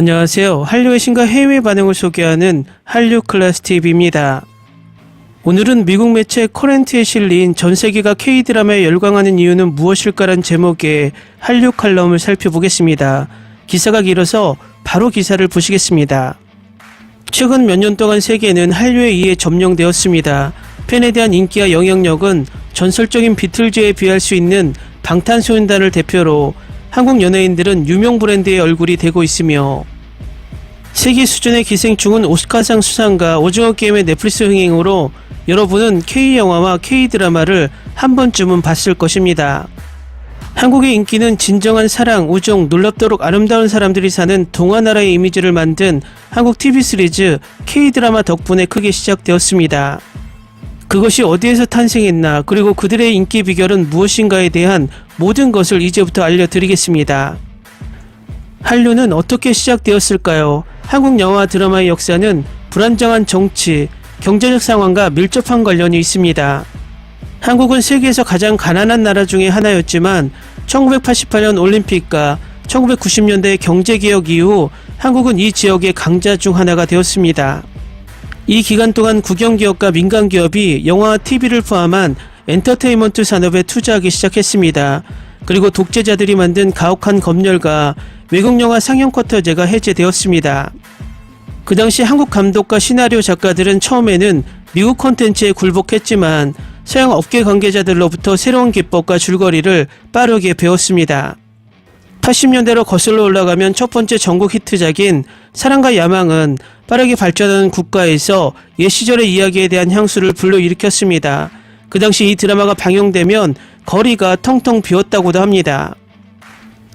안녕하세요. 한류의 신과 해외 반응을 소개하는 한류클래스TV입니다. 오늘은 미국 매체 커런트에 실린 전 세계가 K드라마에 열광하는 이유는 무엇일까란 제목의 한류 칼럼을 살펴보겠습니다. 기사가 길어서 바로 기사를 보시겠습니다. 최근 몇 년 동안 세계는 한류에 의해 점령되었습니다. 팬에 대한 인기와 영향력은 전설적인 비틀즈에 비할 수 있는 방탄소년단을 대표로 한국 연예인들은 유명 브랜드의 얼굴이 되고 있으며 세계 수준의 기생충은 오스카상 수상과 오징어 게임의 넷플릭스 흥행으로 여러분은 K영화와 K드라마를 한 번쯤은 봤을 것입니다. 한국의 인기는 진정한 사랑, 우정, 놀랍도록 아름다운 사람들이 사는 동화나라의 이미지를 만든 한국 TV 시리즈 K드라마 덕분에 크게 시작되었습니다. 그것이 어디에서 탄생했나, 그리고 그들의 인기 비결은 무엇인가에 대한 모든 것을 이제부터 알려드리겠습니다. 한류는 어떻게 시작되었을까요? 한국 영화 드라마의 역사는 불안정한 정치, 경제적 상황과 밀접한 관련이 있습니다. 한국은 세계에서 가장 가난한 나라 중에 하나였지만 1988년 올림픽과 1990년대 경제개혁 이후 한국은 이 지역의 강자 중 하나가 되었습니다. 이 기간 동안 국영기업과 민간기업이 영화와 TV를 포함한 엔터테인먼트 산업에 투자하기 시작했습니다. 그리고 독재자들이 만든 가혹한 검열과 외국영화 상영 쿼터제가 해제되었습니다. 그 당시 한국 감독과 시나리오 작가들은 처음에는 미국 콘텐츠에 굴복했지만 서양 업계 관계자들로부터 새로운 기법과 줄거리를 빠르게 배웠습니다. 80년대로 거슬러 올라가면 첫 번째 전국 히트작인 사랑과 야망은 빠르게 발전하는 국가에서 옛 시절의 이야기에 대한 향수를 불러일으켰습니다. 그 당시 이 드라마가 방영되면 거리가 텅텅 비었다고도 합니다.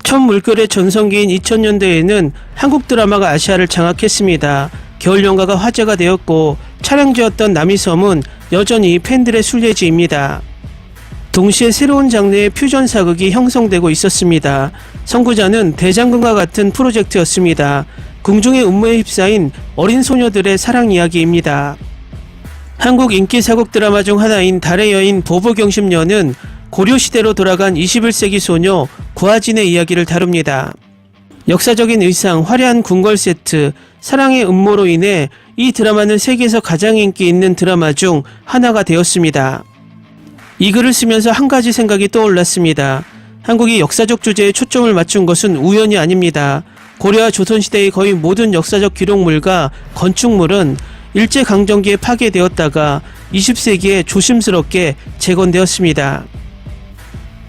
첫 물결의 전성기인 2000년대에는 한국 드라마가 아시아를 장악했습니다. 겨울연가가 화제가 되었고 촬영지였던 남이섬은 여전히 팬들의 순례지입니다. 동시에 새로운 장르의 퓨전 사극이 형성되고 있었습니다. 선구자는 대장금과 같은 프로젝트였습니다. 궁중의 음모에 휩싸인 어린 소녀들의 사랑 이야기입니다. 한국 인기 사극 드라마 중 하나인 달의 여인 보보경심녀는 고려시대로 돌아간 21세기 소녀 구아진의 이야기를 다룹니다. 역사적인 의상, 화려한 궁궐 세트, 사랑의 음모로 인해 이 드라마는 세계에서 가장 인기 있는 드라마 중 하나가 되었습니다. 이 글을 쓰면서 한 가지 생각이 떠올랐습니다. 한국이 역사적 주제에 초점을 맞춘 것은 우연이 아닙니다. 고려와 조선시대의 거의 모든 역사적 기록물과 건축물은 일제강점기에 파괴되었다가 20세기에 조심스럽게 재건되었습니다.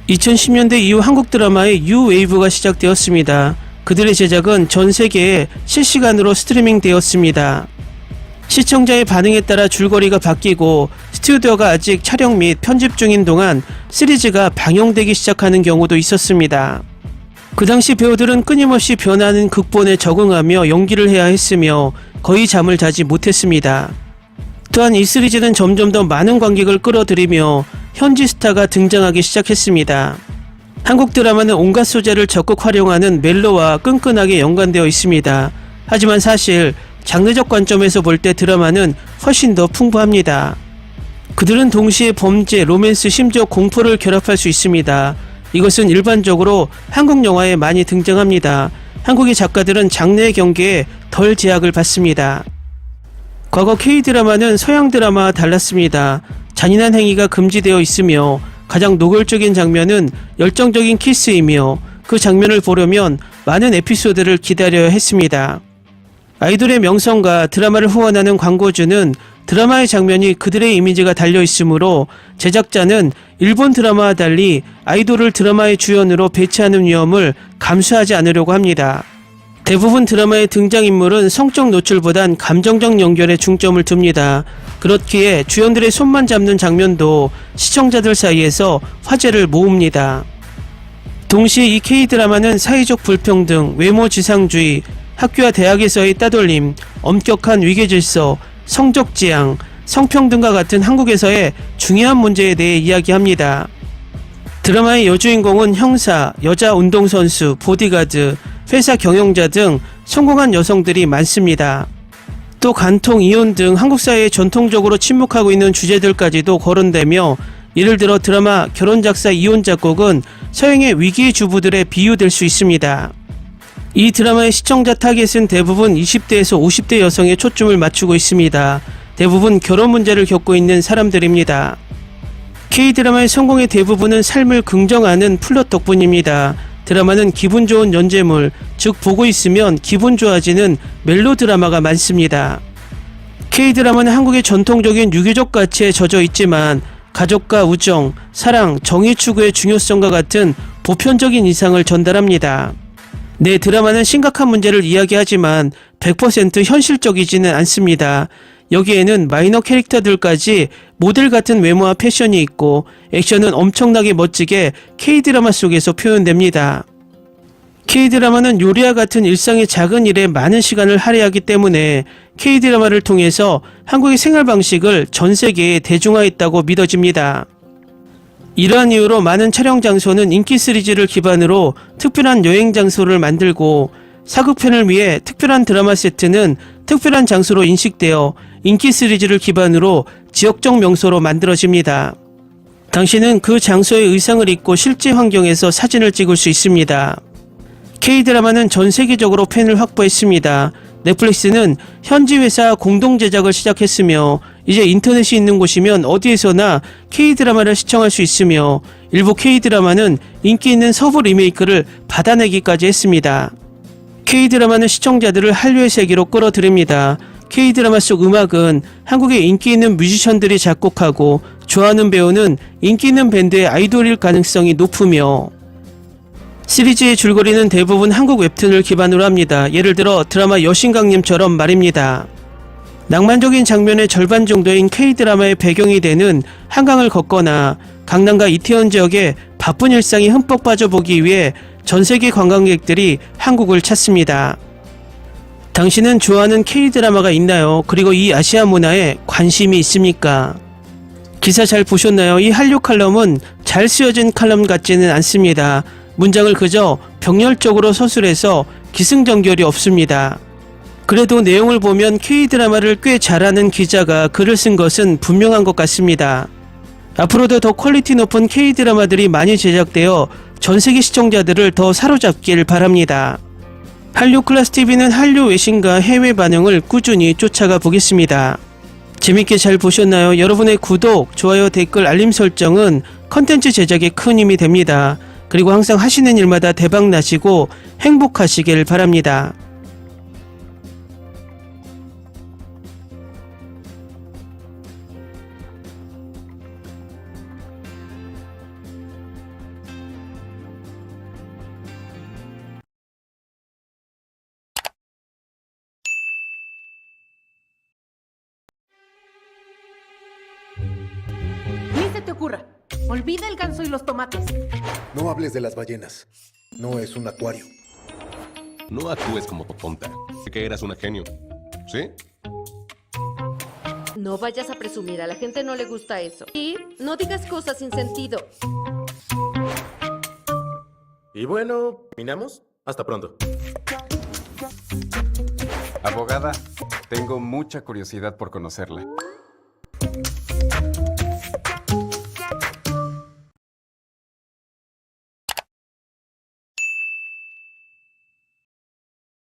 2010년대 이후 한국 드라마의 뉴웨이브가 시작되었습니다. 그들의 제작은 전 세계에 실시간으로 스트리밍 되었습니다. 시청자의 반응에 따라 줄거리가 바뀌고 스튜디오가 아직 촬영 및 편집 중인 동안 시리즈가 방영되기 시작하는 경우도 있었습니다. 그 당시 배우들은 끊임없이 변하는 극본에 적응하며 연기를 해야 했으며 거의 잠을 자지 못했습니다. 또한 이 시리즈는 점점 더 많은 관객을 끌어들이며 현지 스타가 등장하기 시작했습니다. 한국 드라마는 온갖 소재를 적극 활용하는 멜로와 끈끈하게 연관되어 있습니다. 하지만 사실 장르적 관점에서 볼 때 드라마는 훨씬 더 풍부합니다. 그들은 동시에 범죄, 로맨스, 심지어 공포를 결합할 수 있습니다. 이것은 일반적으로 한국 영화에 많이 등장합니다. 한국의 작가들은 장르의 경계에 덜 제약을 받습니다. 과거 K드라마는 서양 드라마와 달랐습니다. 잔인한 행위가 금지되어 있으며 가장 노골적인 장면은 열정적인 키스이며 그 장면을 보려면 많은 에피소드를 기다려야 했습니다. 아이돌의 명성과 드라마를 후원하는 광고주는 드라마의 장면이 그들의 이미지가 달려있으므로 제작자는 일본 드라마와 달리 아이돌을 드라마의 주연으로 배치하는 위험을 감수하지 않으려고 합니다. 대부분 드라마의 등장인물은 성적 노출보단 감정적 연결에 중점을 둡니다. 그렇기에 주연들의 손만 잡는 장면도 시청자들 사이에서 화제를 모읍니다. 동시에 이 K드라마는 사회적 불평등, 외모지상주의, 학교와 대학에서의 따돌림, 엄격한 위계질서, 성적지향, 성평등과 같은 한국에서의 중요한 문제에 대해 이야기합니다. 드라마의 여주인공은 형사, 여자 운동선수, 보디가드, 회사 경영자 등 성공한 여성들이 많습니다. 또 간통, 이혼 등 한국 사회에 전통적으로 침묵하고 있는 주제들까지도 거론되며 예를 들어 드라마 결혼작사 이혼작곡은 서양의 위기의 주부들에 비유될 수 있습니다. 이 드라마의 시청자 타겟은 대부분 20대에서 50대 여성에 초점을 맞추고 있습니다. 대부분 결혼 문제를 겪고 있는 사람들입니다. K드라마의 성공의 대부분은 삶을 긍정하는 플롯 덕분입니다. 드라마는 기분 좋은 연재물, 즉 보고 있으면 기분 좋아지는 멜로 드라마가 많습니다. K드라마는 한국의 전통적인 유교적 가치에 젖어 있지만 가족과 우정, 사랑, 정의 추구의 중요성과 같은 보편적인 이상을 전달합니다. 네, 드라마는 심각한 문제를 이야기하지만 100% 현실적이지는 않습니다. 여기에는 마이너 캐릭터들까지 모델 같은 외모와 패션이 있고 액션은 엄청나게 멋지게 K드라마 속에서 표현됩니다. K드라마는 요리와 같은 일상의 작은 일에 많은 시간을 할애하기 때문에 K드라마를 통해서 한국의 생활 방식을 전 세계에 대중화했다고 믿어집니다. 이러한 이유로 많은 촬영 장소는 인기 시리즈를 기반으로 특별한 여행 장소를 만들고 사극편을 위해 특별한 드라마 세트는 특별한 장소로 인식되어 인기 시리즈를 기반으로 지역적 명소로 만들어집니다. 당신은 그 장소의 의상을 입고 실제 환경에서 사진을 찍을 수 있습니다. K드라마는 전 세계적으로 팬을 확보했습니다. 넷플릭스는 현지 회사 공동 제작을 시작했으며 이제 인터넷이 있는 곳이면 어디에서나 K드라마를 시청할 수 있으며 일부 K드라마는 인기 있는 서브 리메이크를 받아내기까지 했습니다. K드라마는 시청자들을 한류의 세계로 끌어들입니다. K드라마 속 음악은 한국의 인기 있는 뮤지션들이 작곡하고 좋아하는 배우는 인기 있는 밴드의 아이돌일 가능성이 높으며 시리즈의 줄거리는 대부분 한국 웹툰을 기반으로 합니다. 예를 들어 드라마 여신강림처럼 말입니다. 낭만적인 장면의 절반 정도인 K드라마의 배경이 되는 한강을 걷거나 강남과 이태원 지역의 바쁜 일상이 흠뻑 빠져보기 위해 전세계 관광객들이 한국을 찾습니다. 당신은 좋아하는 K드라마가 있나요? 그리고 이 아시아 문화에 관심이 있습니까? 기사 잘 보셨나요? 이 한류 칼럼은 잘 쓰여진 칼럼 같지는 않습니다. 문장을 그저 병렬적으로 서술해서 기승전결이 없습니다. 그래도 내용을 보면 K드라마를 꽤 잘하는 기자가 글을 쓴 것은 분명한 것 같습니다. 앞으로도 더 퀄리티 높은 K드라마들이 많이 제작되어 전세계 시청자들을 더 사로잡길 바랍니다. 한류클래스TV는 한류 외신과 해외 반영을 꾸준히 쫓아가 보겠습니다. 재밌게 잘 보셨나요? 여러분의 구독, 좋아요, 댓글, 알림 설정은 컨텐츠 제작에 큰 힘이 됩니다. 그리고 항상 하시는 일마다 대박 나시고 행복하시길 바랍니다. Ni se te ocurra. Olvida el ganso y los tomates. No hables de las ballenas. No es un acuario. No actúes como tonta. Sé que eras una genio. ¿Sí? No vayas a presumir, a la gente no le gusta eso. Y no digas cosas sin sentido. Y bueno, ¿terminamos? Hasta pronto. Abogada, tengo mucha curiosidad por conocerla.